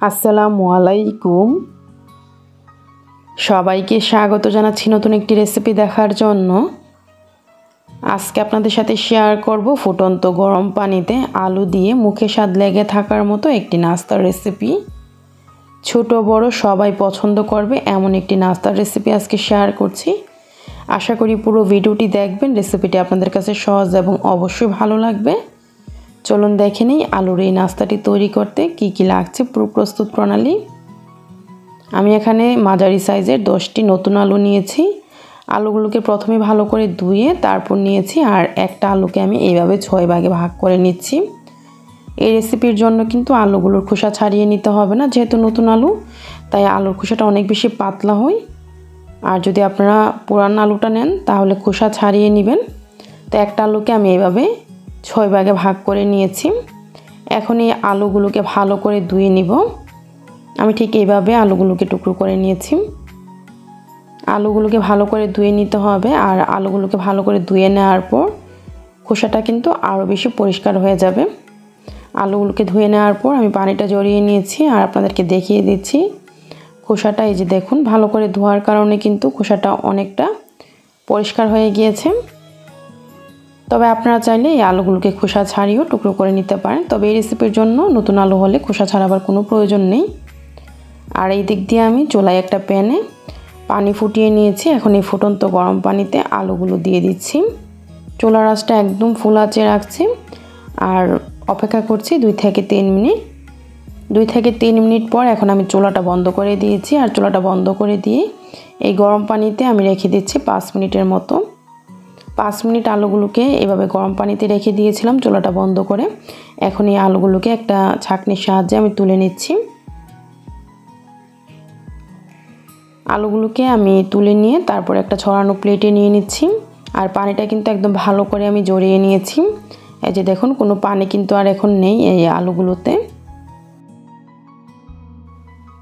আসসালামু আলাইকুম। সবাইকে স্বাগত জানাচ্ছি নতুন একটি রেসিপি দেখার জন্য। আজকে আপনাদের সাথে শেয়ার করব ফুটন্ত গরম পানিতে আলু দিয়ে মুখে স্বাদ লেগে থাকার মতো একটি নাস্তার রেসিপি। ছোট বড় সবাই পছন্দ করবে এমন একটি নাস্তার রেসিপি আজকে শেয়ার করছি। আশা করি পুরো ভিডিওটি দেখবেন। রেসিপিটি আপনাদের কাছে সহজ এবং অবশ্যই ভালো লাগবে। চলুন দেখে নিই আলুর এই নাস্তাটি তৈরি করতে কি কি লাগছে পুরো প্রস্তুত প্রণালী। আমি এখানে মাঝারি সাইজের 10টি নতুন আলু নিয়েছি। আলুগুলোকে প্রথমে ভালো করে ধুয়ে তারপর নিয়েছি, আর একটা আলুকে আমি এইভাবে 6 ভাগে ভাগ করে নিচ্ছি। এই রেসিপির জন্য কিন্তু আলুগুলোর খোসা ছাড়িয়ে নিতে হবে না, যেহেতু নতুন আলু তাই আলুর খোসাটা অনেক বেশি পাতলা হয়। আর যদি আপনারা পুরান আলুটা নেন তাহলে খোসা ছাড়িয়ে নেবেন। তো একটা আলুকে আমি এইভাবে 6 ভাগে ভাগ করে নিয়েছি। এখন এই আলুগুলোকে ভালো করে ধুয়ে নিব। আমি ঠিক এইভাবে আলুগুলোকে টুকরো করে নিয়েছি। আলুগুলোকে ভালো করে ধুয়ে নিতে হবে, আর আলুগুলোকে ভালো করে ধুয়ে নেওয়ার পর খোসাটা কিন্তু আরও বেশি পরিষ্কার হয়ে যাবে। আলুগুলোকে ধুয়ে নেওয়ার পর আমি পানিটা ঝরিয়ে নিয়েছি, আর আপনাদেরকে দেখিয়ে দিচ্ছি খোসাটা। এই যে দেখুন, ভালো করে ধোয়ার কারণে কিন্তু খোসাটা অনেকটা পরিষ্কার হয়ে গিয়েছে। তবে আপনারা চাইলে এই আলুগুলোকে খোসা ছাড়িয়েও টুকরো করে নিতে পারেন, তবে এই রেসিপির জন্য নতুন আলু হলে খোসা ছাড়াবার কোনো প্রয়োজন নেই। আর এই দিক দিয়ে আমি চুলায় একটা প্যানে পানি ফুটিয়ে নিয়েছি। এখন এই ফুটন্ত গরম পানিতে আলুগুলো দিয়ে দিচ্ছি। চুলার আঁচটা একদম ফুল আঁচে রাখছি, আর অপেক্ষা করছি 2 থেকে 3 মিনিট। 2 থেকে 3 মিনিট পর এখন আমি চুলাটা বন্ধ করে দিয়েছি, আর চুলাটা বন্ধ করে দিয়ে এই গরম পানিতে আমি রেখে দিচ্ছি 5 মিনিটের মতো। 5 মিনিট আলুগুলোকে এভাবে গরম পানিতে রেখে দিয়েছিলাম চুলাটা বন্ধ করে। এখন এই আলুগুলোকে একটা ছাঁকনির সাহায্যে আমি তুলে নিচ্ছি। আলুগুলোকে আমি তুলে নিয়ে তারপর একটা ছড়ানো প্লেটে নিয়ে নিচ্ছি। আর পানিটা কিন্তু একদম ভালো করে আমি ঝরিয়ে নিয়েছি। এই যে দেখুন, কোনো পানি কিন্তু আর এখন নেই এই আলুগুলোতে।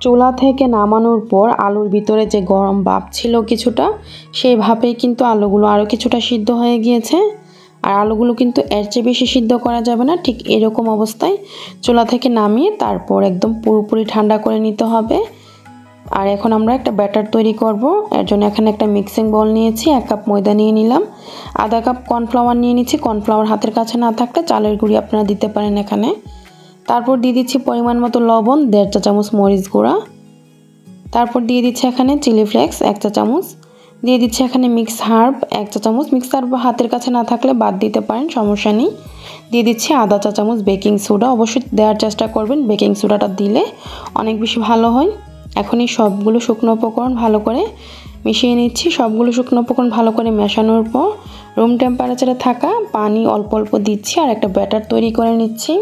চুলা থেকে নামানোর পর আলুর ভিতরে যে গরম ভাপ ছিল কিছুটা, সেই ভাপেই কিন্তু আলুগুলো আরও কিছুটা সিদ্ধ হয়ে গিয়েছে। আর আলুগুলো কিন্তু এর চেয়ে বেশি সিদ্ধ করা যাবে না। ঠিক এরকম অবস্থায় চুলা থেকে নামিয়ে তারপর একদম পুরোপুরি ঠান্ডা করে নিতে হবে। আর এখন আমরা একটা ব্যাটার তৈরি করব। এর জন্য এখানে একটা মিক্সিং বোল নিয়েছি, 1 কাপ ময়দা নিয়ে নিলাম, আধা কাপ কর্নফ্লাওয়ার নিয়ে নিচ্ছি। কর্নফ্লাওয়ার হাতের কাছে না থাকলে চালের গুঁড়ি আপনারা দিতে পারেন এখানে। তারপর দিয়ে দিচ্ছি পরিমাণ মতো লবণ, 1.5 চা চামচ মরিচ গুঁড়া। তারপর দিয়ে দিচ্ছি এখানে চিলি ফ্লেক্স 1 চা চামচ। দিয়ে দিচ্ছি এখানে মিক্স হার্ব 1 চা চামচ। মিক্স হার্ব হাতের কাছে না থাকলে বাদ দিতে পারেন, সমস্যা নেই। দিয়ে দিচ্ছি আধা চা চামচ বেকিং সোডা। অবশ্যই দেওয়ার চেষ্টা করবেন, বেকিং সোডাটা দিলে অনেক বেশি ভালো হয়। এখন এই সবগুলো শুকনো উপকরণ ভালো করে মিশিয়ে নিচ্ছি। সবগুলো শুকনো উপকরণ ভালো করে মেশানোর পর রুম টেম্পারেচারে থাকা পানি অল্প অল্প দিচ্ছি, আর একটা ব্যাটার তৈরি করে নিচ্ছি।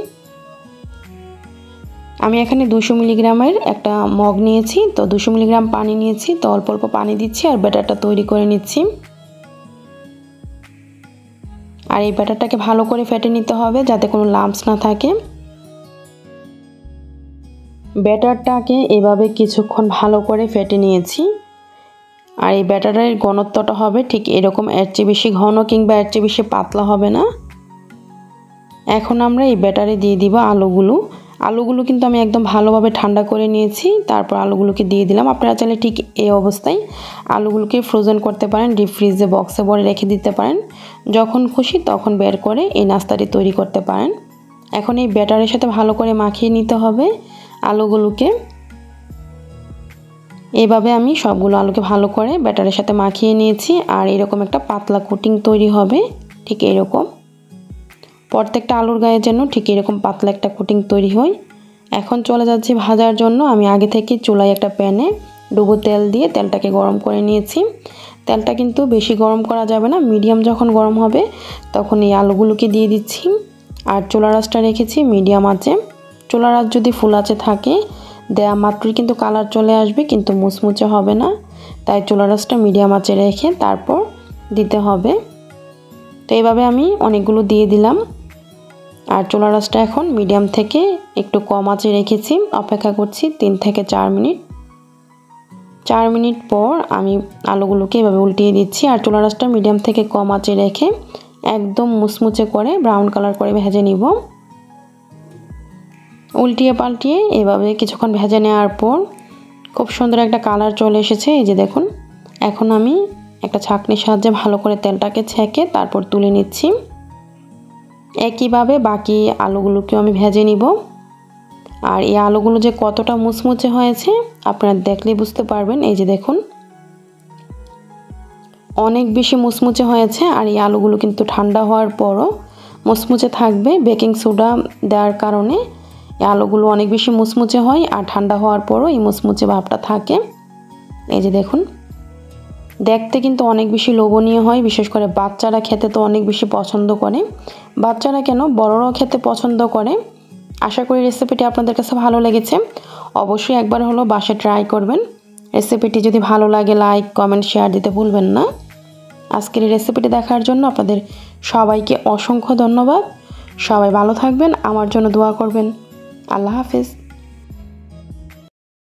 আমি এখানে 200 মিলিগ্রামের একটা মগ নিয়েছি, তো 200 মিলিগ্রাম পানি নিয়েছি, তো অল্প অল্প পানি দিচ্ছি আর ব্যাটারটা তৈরি করে নিচ্ছি। আর এই ব্যাটারটাকে ভালো করে ফেটে নিতে হবে যাতে কোনো লাম্পস না থাকে। ব্যাটারটাকে এভাবে কিছুক্ষণ ভালো করে ফেটে নিয়েছি। আর এই ব্যাটারের ঘনত্বটা হবে ঠিক এরকম, এর চেয়ে বেশি ঘন কিংবা এর চেয়ে বেশি পাতলা হবে না। এখন আমরা এই ব্যাটারে দিয়ে দিব আলুগুলো কিন্তু আমি একদম ভালোভাবে ঠান্ডা করে নিয়েছি। তারপর আলুগুলোকে দিয়ে দিলাম। আপনারা চাইলে ঠিক এই অবস্থায় আলুগুলোকে ফ্রোজেন করতে পারেন, ডিপ ফ্রিজে বক্সে ভরে রেখে দিতে পারেন। যখন খুশি তখন বের করে এই নাস্তাটি তৈরি করতে পারেন। এখন এই ব্যাটারের সাথে ভালো করে মাখিয়ে নিতে হবে আলুগুলোকে। এইভাবে আমি সবগুলো আলুকে ভালো করে ব্যাটারের সাথে মাখিয়ে নিয়েছি। আর এরকম একটা পাতলা কোটিং তৈরি হবে, ঠিক এরকম। প্রত্যেকটা আলুর গায়ে যেন ঠিক এরকম পাতলা একটা কোটিং তৈরি হয়। এখন চলে যাচ্ছি ভাজার জন্য। আমি আগে থেকে চুলায় একটা প্যানে ডুবো তেল দিয়ে তেলটাকে গরম করে নিয়েছি। তেলটা কিন্তু বেশি গরম করা যাবে না, মিডিয়াম যখন গরম হবে তখন এই আলুগুলোকে দিয়ে দিচ্ছি। আর চুলার আঁচটা রেখেছি মিডিয়াম আঁচে। চুলার আঁচ যদি ফুল আঁচে থাকে দেয়া মাত্রই কিন্তু কালার চলে আসবে, কিন্তু মুচমুচে হবে না। তাই চুলার আঁচটা মিডিয়াম আঁচে রেখে তারপর দিতে হবে। তো এইভাবে আমি অনেকগুলো দিয়ে দিলাম। আর চুলার আঁচটা এখন মিডিয়াম থেকে একটু কম আঁচে রেখেছি। অপেক্ষা করছি 3 থেকে 4 মিনিট। 4 মিনিট পর আমি আলুগুলোকে এভাবে উল্টিয়ে দিচ্ছি। আর চুলার আঁচটা মিডিয়াম থেকে কম আঁচে রেখে একদম মুচমুচে করে ব্রাউন কালার করে ভেজে নিব। উল্টিয়ে পাল্টিয়ে এভাবে কিছুক্ষণ ভেজে নেওয়ার পর খুব সুন্দর একটা কালার চলে এসেছে। এই যে দেখুন, এখন আমি একটা ছাঁকনির সাহায্যে ভালো করে তেলটাকে ছেঁকে তারপর তুলে নিচ্ছি। একইভাবে বাকি আলুগুলোকেও আমি ভেজে নিব। আর এই আলুগুলো যে কতটা মুচমুচে হয়েছে আপনারা দেখলেই বুঝতে পারবেন। এই যে দেখুন, অনেক বেশি মুচমুচে হয়েছে। আর এই আলুগুলো কিন্তু ঠান্ডা হওয়ার পরও মুচমুচে থাকবে। বেকিং সোডা দেওয়ার কারণে এই আলুগুলো অনেক বেশি মুচমুচে হয়, আর ঠান্ডা হওয়ার পরও এই মুচমুচে ভাবটা থাকে। এই যে দেখুন, দেখতে কিন্তু অনেক বেশি লোভনীয় হয়। বিশেষ করে বাচ্চারা খেতে তো অনেক বেশি পছন্দ করে। বাচ্চারা কেন, বড়রাও খেতে পছন্দ করে। আশা করি রেসিপিটি আপনাদের কাছে ভালো লেগেছে। অবশ্যই একবার হলো বাসায় ট্রাই করবেন। রেসিপিটি যদি ভালো লাগে লাইক, কমেন্ট, শেয়ার দিতে ভুলবেন না। আজকের এই রেসিপিটি দেখার জন্য আপনাদের সবাইকে অসংখ্য ধন্যবাদ। সবাই ভালো থাকবেন, আমার জন্য দোয়া করবেন। আল্লাহ হাফেজ।